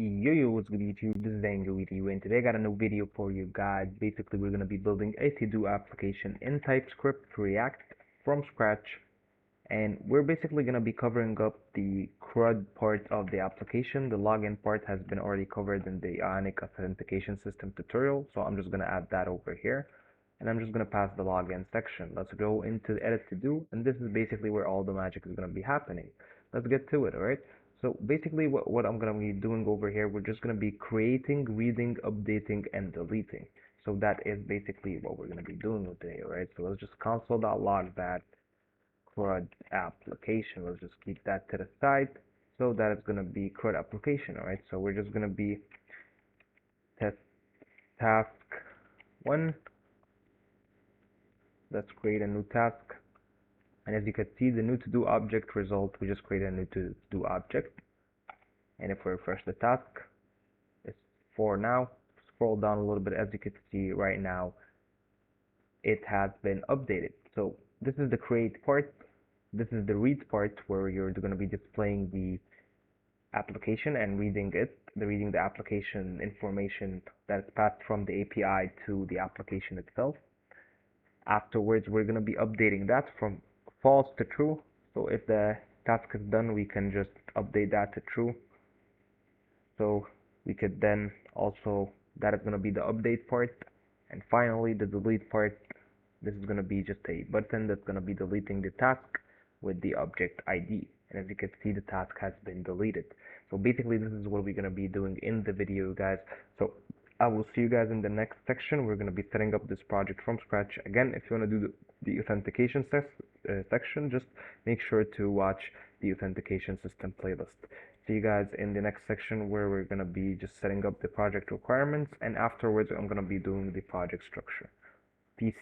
Yo, what's good YouTube? This is Angel with you, and today I got a new video for you guys. Basically, we're going to be building a ToDo application in TypeScript React from scratch, and we're basically going to be covering up the CRUD part of the application. The login part has been already covered in the Ionic authentication system tutorial, so I'm just going to add that over here, and I'm just going to pass the login section. Let's go into the edit ToDo, and this is basically where all the magic is going to be happening. Let's get to it, alright? So basically what I'm going to be doing over here, we're just going to be creating, reading, updating, and deleting. So that is basically what we're going to be doing today, alright? So let's just console.log that CRUD application. Let's just keep that to the side. So that is going to be CRUD application, alright? So we're just going to be test task 1. Let's create a new task. And as you can see, the new to-do object result, we just created a new to-do object. And if we refresh the task, it's 4 now. Scroll down a little bit, as you can see right now, it has been updated. So this is the create part. This is the read part, where you're going to be displaying the application and reading the application information that's passed from the API to the application itself. Afterwards, we're going to be updating that from false to true. So if the task is done, we can just update that to true. So we could then also, that is going to be the update part. And finally, the delete part, this is going to be just a button that's going to be deleting the task with the object ID. And as you can see, the task has been deleted. So basically, this is what we're going to be doing in the video, guys. So I will see you guys in the next section. We're going to be setting up this project from scratch. Again, if you want to do the authentication section, just make sure to watch the authentication system playlist. See you guys in the next section, where we're going to be just setting up the project requirements, and afterwards I'm going to be doing the project structure. Peace.